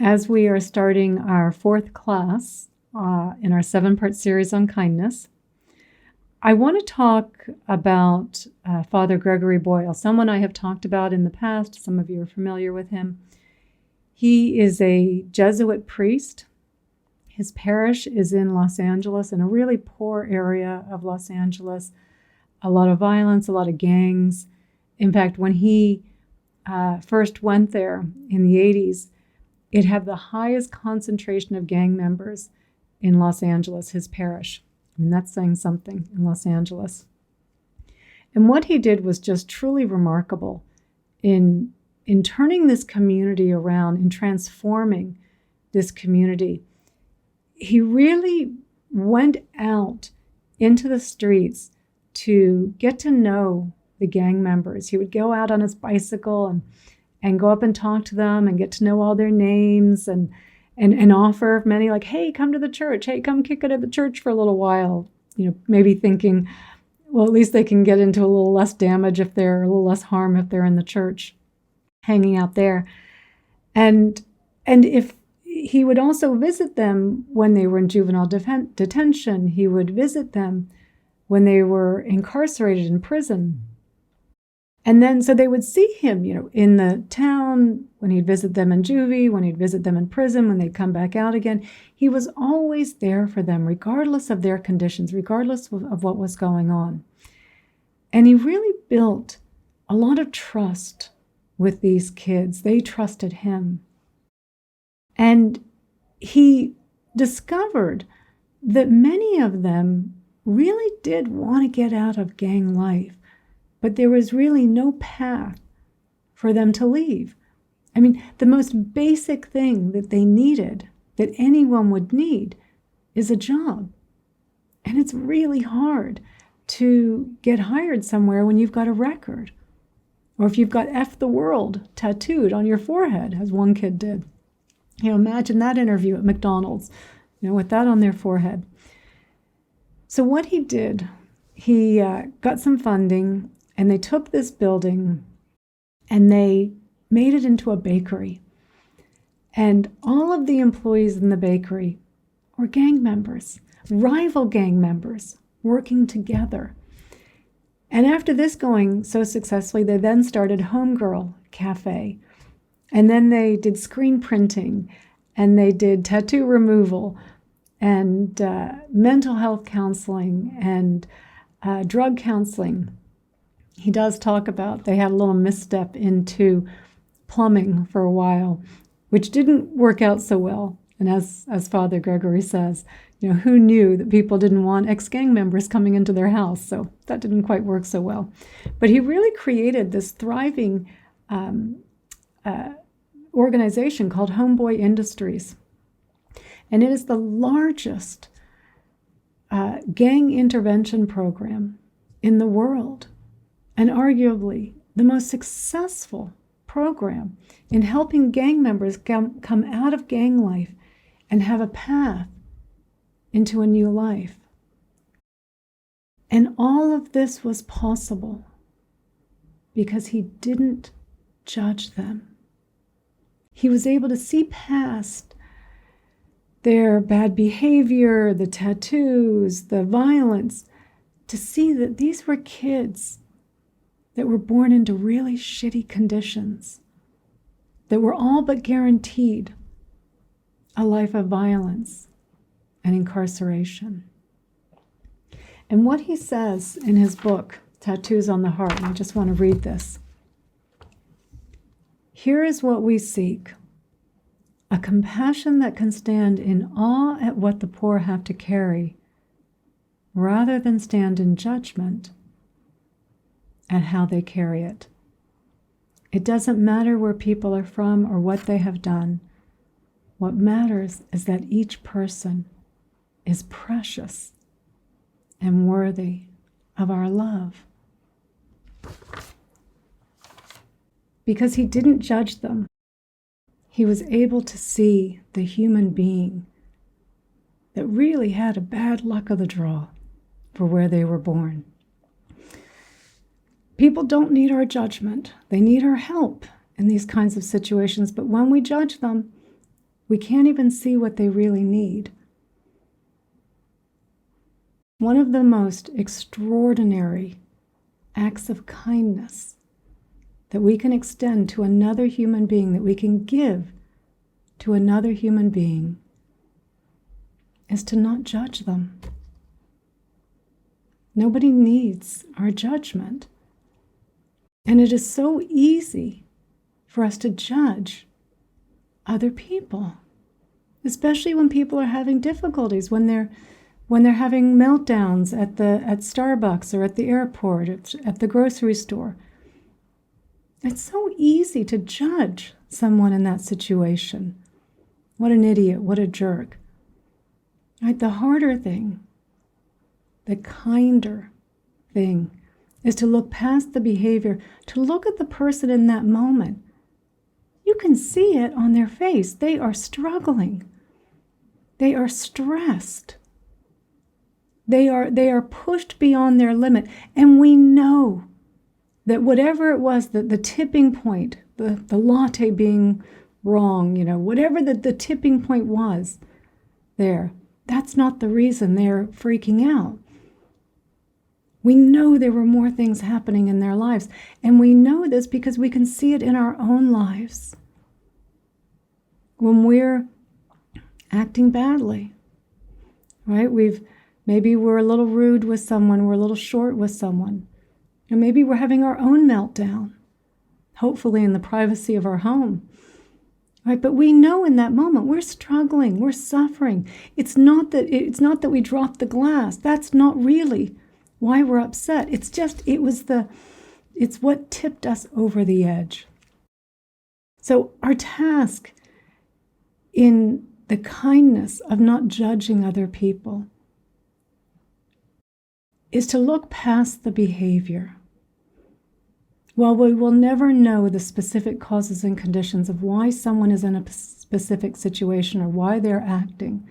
As we are starting our fourth class in our 7-part series on kindness, I want to talk about Father Gregory Boyle, someone I have talked about in the past. Some of you are familiar with him. He is a Jesuit priest. His parish is in Los Angeles, in a really poor area of Los Angeles. A lot of violence, a lot of gangs. In fact, when he first went there in the 80s, it had the highest concentration of gang members in Los Angeles, his parish. I mean, that's saying something in Los Angeles. And what he did was just truly remarkable in turning this community around, in transforming this community. He really went out into the streets to get to know the gang members. He would go out on his bicycle and go up and talk to them and get to know all their names and offer many, like, hey, come to the church. Hey, come kick it at the church for a little while. You know, maybe thinking, well, at least they can get into a little less damage if they're, a little less harm if they're in the church, hanging out there. And if he would also visit them when they were in juvenile detention, he would visit them when they were incarcerated in prison. And then, so they would see him, you know, in the town, when he'd visit them in juvie, when he'd visit them in prison, when they'd come back out again. He was always there for them, regardless of their conditions, regardless of what was going on. And he really built a lot of trust with these kids. They trusted him. And he discovered that many of them really did want to get out of gang life, but there was really no path for them to leave. I mean, the most basic thing that they needed, that anyone would need, is a job. And it's really hard to get hired somewhere when you've got a record, or if you've got F the world tattooed on your forehead, as one kid did. You know, imagine that interview at McDonald's, you know, with that on their forehead. So what he did, he got some funding, and they took this building and they made it into a bakery. And all of the employees in the bakery were gang members, rival gang members, working together. And after this going so successfully, they then started Homegirl Cafe. And then they did screen printing, and they did tattoo removal, and mental health counseling, and drug counseling. He does talk about they had a little misstep into plumbing for a while, which didn't work out so well. And as Father Gregory says, you know, who knew that people didn't want ex-gang members coming into their house? So that didn't quite work so well. But he really created this thriving organization called Homeboy Industries. And it is the largest gang intervention program in the world, and arguably the most successful program in helping gang members come out of gang life and have a path into a new life. And all of this was possible because he didn't judge them. He was able to see past their bad behavior, the tattoos, the violence, to see that these were kids that were born into really shitty conditions, that were all but guaranteed a life of violence and incarceration. And what he says in his book, Tattoos on the Heart, and I just want to read this. Here is what we seek: a compassion that can stand in awe at what the poor have to carry, rather than stand in judgment at how they carry it. It doesn't matter where people are from or what they have done. What matters is that each person is precious and worthy of our love. Because he didn't judge them, he was able to see the human being that really had a bad luck of the draw for where they were born. People don't need our judgment. They need our help in these kinds of situations. But when we judge them, We can't even see what they really need. One of the most extraordinary acts of kindness that we can extend to another human being, that we can give to another human being, is to not judge them. Nobody needs our judgment. And it is so easy for us to judge other people, especially when people are having difficulties, when they're having meltdowns at Starbucks or at the airport, at the grocery store. It's so easy to judge someone in that situation. What an idiot, what a jerk. Right? The harder thing, the kinder thing, is to look past the behavior, to look at the person in that moment. You can see it on their face. They are struggling. They are stressed. They are pushed beyond their limit. And we know that whatever it was, the tipping point, the latte being wrong, whatever the tipping point was there, that's not the reason they're freaking out. We know there were more things happening in their lives. And we know this because we can see it in our own lives. When we're acting badly, right? Maybe we're a little rude with someone, we're a little short with someone. And maybe we're having our own meltdown, hopefully in the privacy of our home. Right? But we know in that moment we're struggling, we're suffering. It's not that we dropped the glass. That's not really why we're upset. It's what tipped us over the edge. So our task in the kindness of not judging other people is to look past the behavior. While we will never know the specific causes and conditions of why someone is in a specific situation or why they're acting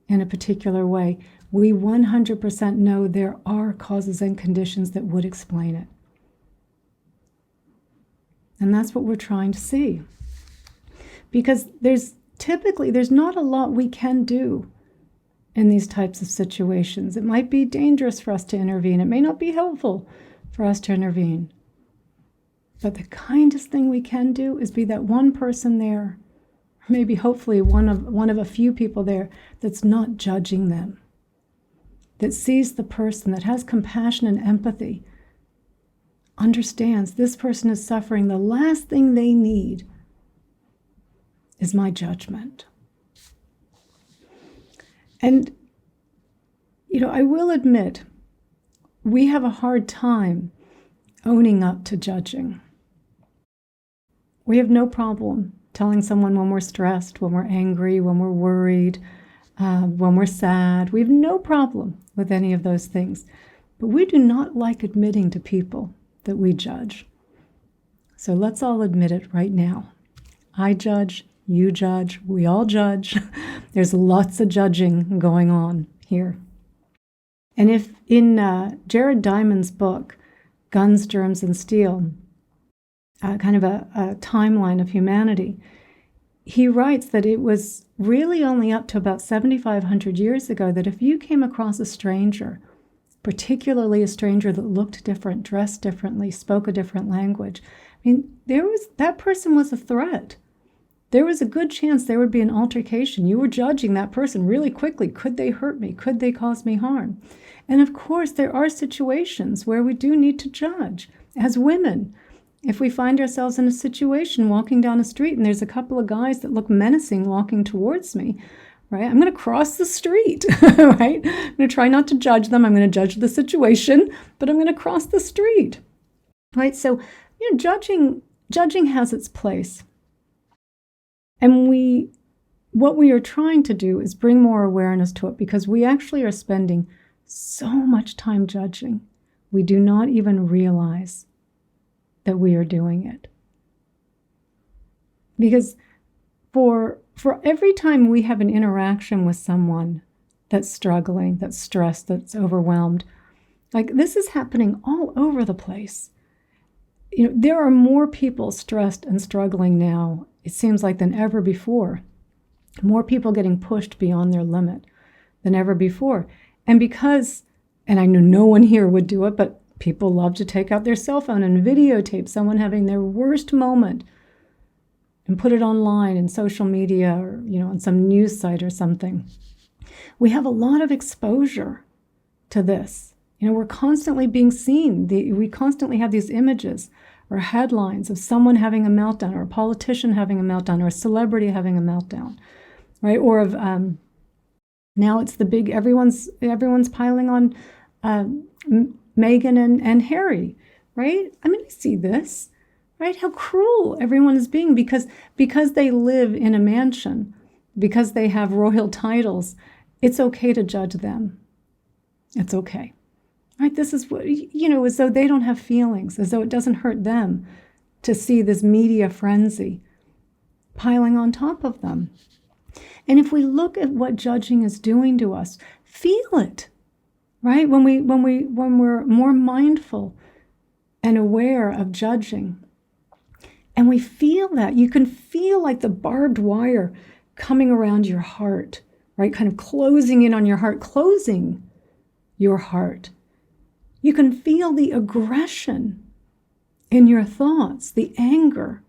in a particular way, we 100% know there are causes and conditions that would explain it. And that's what we're trying to see. Because there's not a lot we can do in these types of situations. It might be dangerous for us to intervene. It may not be helpful for us to intervene. But the kindest thing we can do is be that one person there, maybe hopefully one of a few people there, that's not judging them, that sees the person, that has compassion and empathy, understands this person is suffering. The last thing they need is my judgment. And, I will admit, we have a hard time owning up to judging. We have no problem telling someone when we're stressed, when we're angry, when we're worried, when we're sad. We have no problem with any of those things. But we do not like admitting to people that we judge. So let's all admit it right now. I judge, you judge, we all judge. There's lots of judging going on here. And if in Jared Diamond's book, Guns, Germs, and Steel, kind of a timeline of humanity, he writes that it was really only up to about 7,500 years ago that if you came across a stranger, particularly a stranger that looked different, dressed differently, spoke a different language, that person was a threat. There was a good chance there would be an altercation. You were judging that person really quickly. Could they hurt me? Could they cause me harm? And of course, there are situations where we do need to judge. As women, if we find ourselves in a situation walking down a street and there's a couple of guys that look menacing walking towards me, right? I'm going to cross the street, right? I'm going to try not to judge them. I'm going to judge the situation, but I'm going to cross the street, right? So, judging has its place. And what we are trying to do is bring more awareness to it, because we actually are spending so much time judging. We do not even realize that we are doing it. Because for every time we have an interaction with someone that's struggling, that's stressed, that's overwhelmed, like this is happening all over the place. There are more people stressed and struggling now, it seems like, than ever before. more people getting pushed beyond their limit than ever before. And I know no one here would do it, but people love to take out their cell phone and videotape someone having their worst moment and put it online in social media or, on some news site or something. We have a lot of exposure to this. We're constantly being seen. We constantly have these images or headlines of someone having a meltdown, or a politician having a meltdown, or a celebrity having a meltdown, right? Or of now it's the big, everyone's piling on Meghan and Harry, right? I see this, right? How cruel everyone is being because they live in a mansion, because they have royal titles. It's okay to judge them. It's okay. Right? This is what, as though they don't have feelings, as though it doesn't hurt them to see this media frenzy piling on top of them. And if we look at what judging is doing to us, feel it, right? When we're more mindful and aware of judging, and we feel that, you can feel like the barbed wire coming around your heart, right? Kind of closing in on your heart, closing your heart. You can feel the aggression in your thoughts, the anger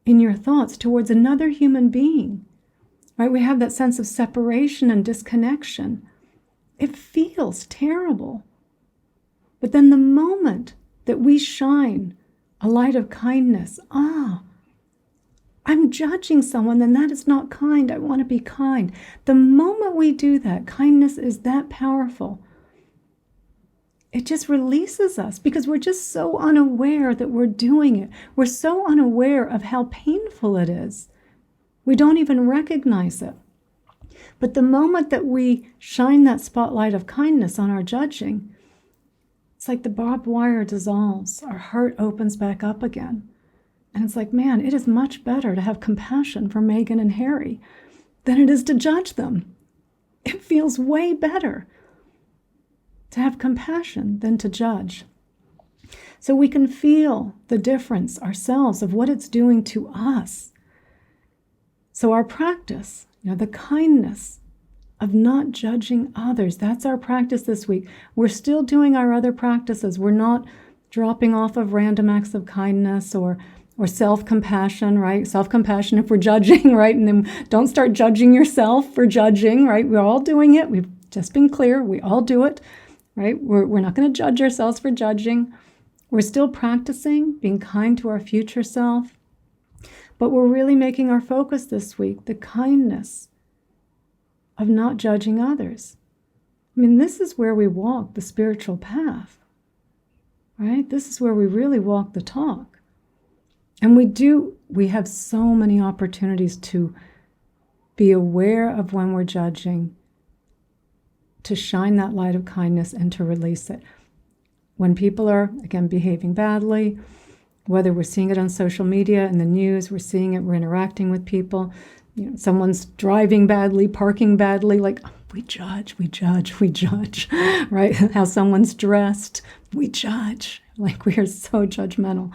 in your thoughts towards another human being, right? We have that sense of separation and disconnection. It feels terrible. But then the moment that we shine a light of kindness, I'm judging someone, then that is not kind. I want to be kind. The moment we do that, kindness is that powerful. It just releases us because we're just so unaware that we're doing it. We're so unaware of how painful it is. We don't even recognize it. But the moment that we shine that spotlight of kindness on our judging, it's like the barbed wire dissolves. Our heart opens back up again. And it's like, man, it is much better to have compassion for Meghan and Harry than it is to judge them. It feels way better to have compassion than to judge. So we can feel the difference ourselves of what it's doing to us. So our practice, the kindness of not judging others, that's our practice this week. We're still doing our other practices. We're not dropping off of random acts of kindness or self-compassion, right? Self-compassion if we're judging, right? And then don't start judging yourself for judging, right? We're all doing it. We've just been clear. We all do it, right? We're not going to judge ourselves for judging. We're still practicing being kind to our future self. But we're really making our focus this week, the kindness of not judging others. This is where we walk the spiritual path, right? This is where we really walk the talk. And we have so many opportunities to be aware of when we're judging, to shine that light of kindness and to release it. When people are, again, behaving badly, whether we're seeing it on social media, in the news, we're seeing it, we're interacting with people, someone's driving badly, parking badly, like we judge, right? How someone's dressed, we judge, like we are so judgmental.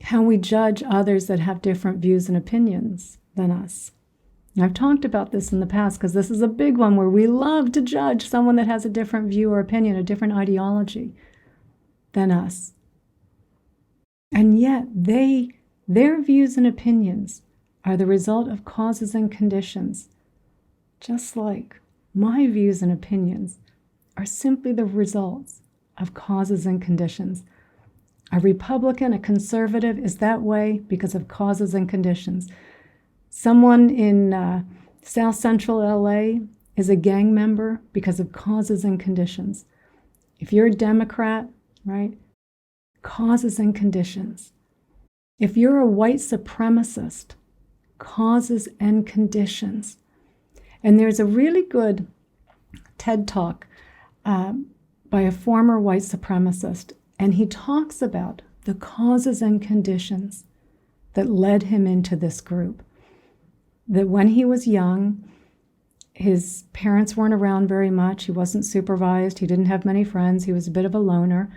How we judge others that have different views and opinions than us. And I've talked about this in the past because this is a big one where we love to judge someone that has a different view or opinion, a different ideology than us. And yet their views and opinions are the result of causes and conditions, just like my views and opinions are simply the results of causes and conditions. A Republican, a conservative is that way because of causes and conditions. Someone in South Central LA is a gang member because of causes and conditions. If you're a Democrat, right, causes and conditions. If you're a white supremacist, causes and conditions. And there's a really good TED Talk by a former white supremacist, and he talks about the causes and conditions that led him into this group. That when he was young, his parents weren't around very much. He wasn't supervised. He didn't have many friends. He was a bit of a loner.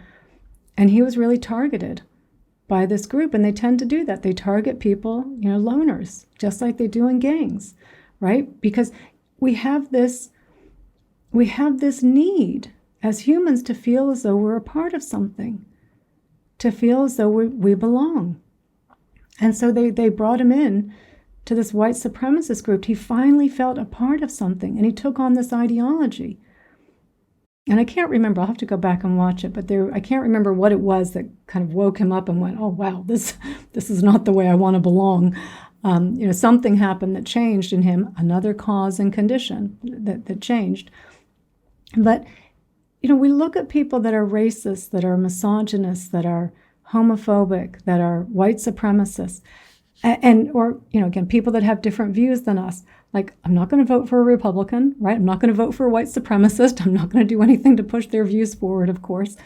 And he was really targeted by this group, and they tend to do that. They target people, loners, just like they do in gangs, right? Because we have this need as humans to feel as though we're a part of something, to feel as though we belong. And so they brought him in to this white supremacist group. He finally felt a part of something, and he took on this ideology. And I can't remember, I'll have to go back and watch it, but I can't remember what it was that kind of woke him up and went, oh, wow, this is not the way I want to belong. Something happened that changed in him, another cause and condition that changed. But, we look at people that are racist, that are misogynists, that are homophobic, that are white supremacists, or again, people that have different views than us. Like, I'm not going to vote for a Republican, right? I'm not going to vote for a white supremacist. I'm not going to do anything to push their views forward, of course.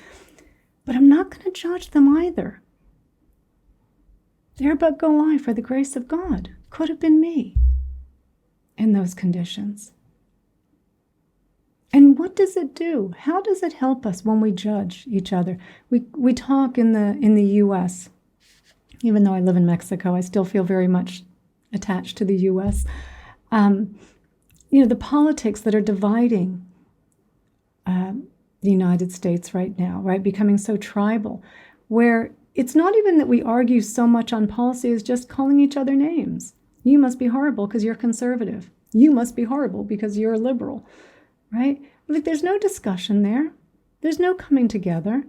But I'm not going to judge them either. There but go I for the grace of God. Could have been me in those conditions. And what does it do? How does it help us when we judge each other? We talk in the U.S. Even though I live in Mexico, I still feel very much attached to the U.S. The politics that are dividing the United States right now, right, becoming so tribal, where it's not even that we argue so much on policy as just calling each other names. You must be horrible because you're conservative. You must be horrible because you're a liberal, right? Like, there's no discussion there. There's no coming together.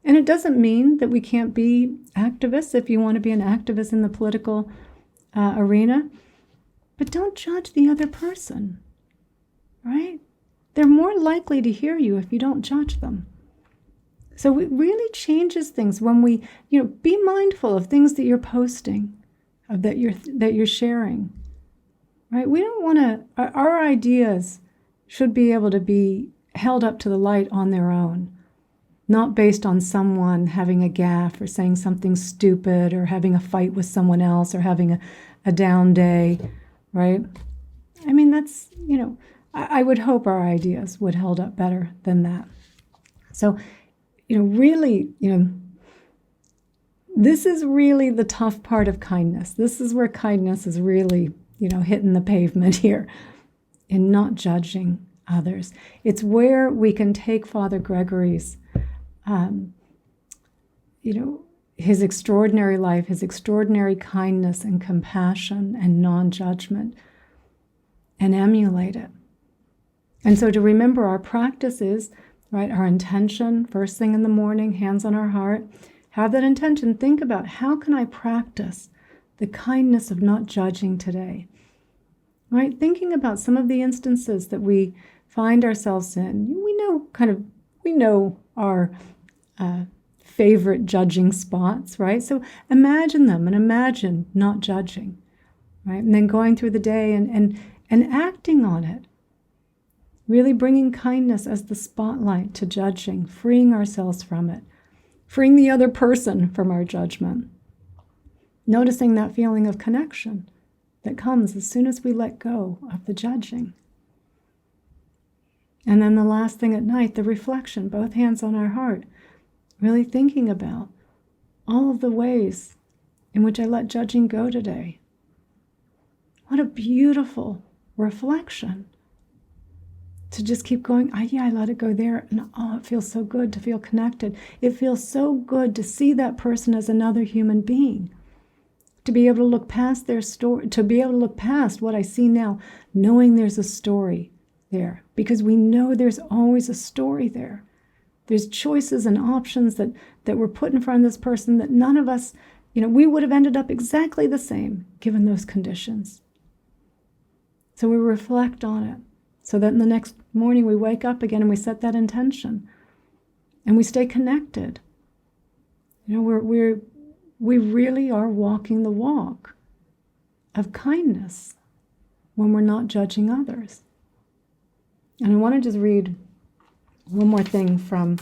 And it doesn't mean that we can't be activists if you want to be an activist in the political arena. But don't judge the other person, right? They're more likely to hear you if you don't judge them. So it really changes things when we, be mindful of things that you're posting, that you're sharing, right? We don't want to, our ideas should be able to be held up to the light on their own, not based on someone having a gaffe or saying something stupid or having a fight with someone else or having a down day, right? I mean, that's, I would hope our ideas would hold up better than that. So, really, this is really the tough part of kindness. This is where kindness is really, hitting the pavement here in not judging others. It's where we can take Father Gregory's, his extraordinary life, his extraordinary kindness and compassion and non-judgment, and emulate it. And so to remember, our practice is, right, our intention, first thing in the morning, hands on our heart, have that intention. Think about, how can I practice the kindness of not judging today? Right? Thinking about some of the instances that we find ourselves in. We know our favorite judging spots, right? So imagine them and imagine not judging, right? And then going through the day and acting on it. Really bringing kindness as the spotlight to judging, freeing ourselves from it, freeing the other person from our judgment. Noticing that feeling of connection that comes as soon as we let go of the judging. And then the last thing at night, the reflection, both hands on our heart, really thinking about all of the ways in which I let judging go today. What a beautiful reflection. To just keep going, I let it go there, and it feels so good to feel connected. It feels so good to see that person as another human being, to be able to look past their story, to be able to look past what I see now, knowing there's a story there, because we know there's always a story there. There's choices and options that were put in front of this person that none of us, we would have ended up exactly the same given those conditions. So we reflect on it. So that in the next morning we wake up again and we set that intention and we stay connected. We really are walking the walk of kindness when we're not judging others. And I want to just read one more thing from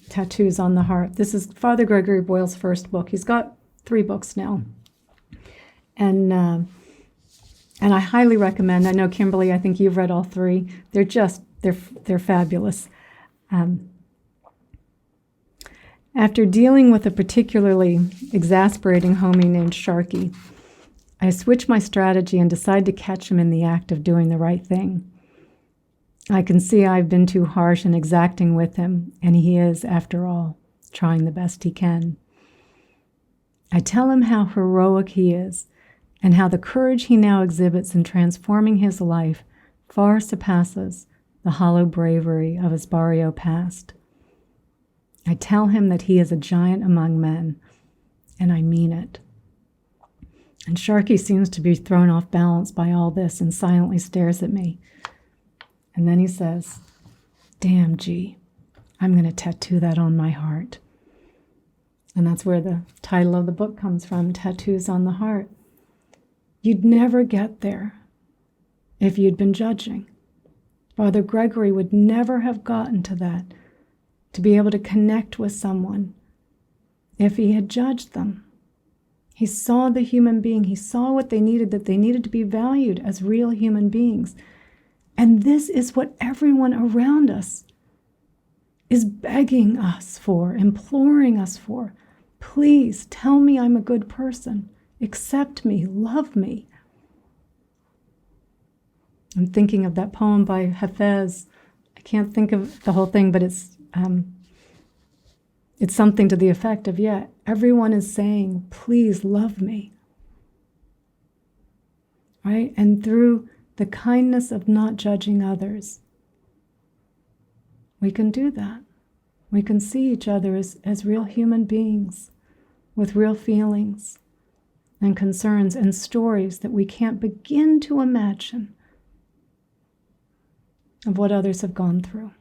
Tattoos on the Heart. This is Father Gregory Boyle's first book. He's got 3 books now. And I highly recommend. I know, Kimberly, I think you've read all 3. They're fabulous. After dealing with a particularly exasperating homie named Sharky, I switch my strategy and decide to catch him in the act of doing the right thing. I can see I've been too harsh and exacting with him, and he is, after all, trying the best he can. I tell him how heroic he is, and how the courage he now exhibits in transforming his life far surpasses the hollow bravery of his barrio past. I tell him that he is a giant among men, and I mean it. And Sharky seems to be thrown off balance by all this and silently stares at me. And then he says, "Damn, G, I'm going to tattoo that on my heart." And that's where the title of the book comes from, Tattoos on the Heart. You'd never get there if you'd been judging. Father Gregory would never have gotten to that, to be able to connect with someone, if he had judged them. He saw the human being. He saw what they needed, that they needed to be valued as real human beings. And this is what everyone around us is begging us for, imploring us for. Please tell me I'm a good person. Accept me, love me. I'm thinking of that poem by Hafez. I can't think of the whole thing, but it's something to the effect of, everyone is saying, please love me. Right? And through the kindness of not judging others, we can do that. We can see each other as real human beings with real feelings and concerns and stories that we can't begin to imagine of what others have gone through.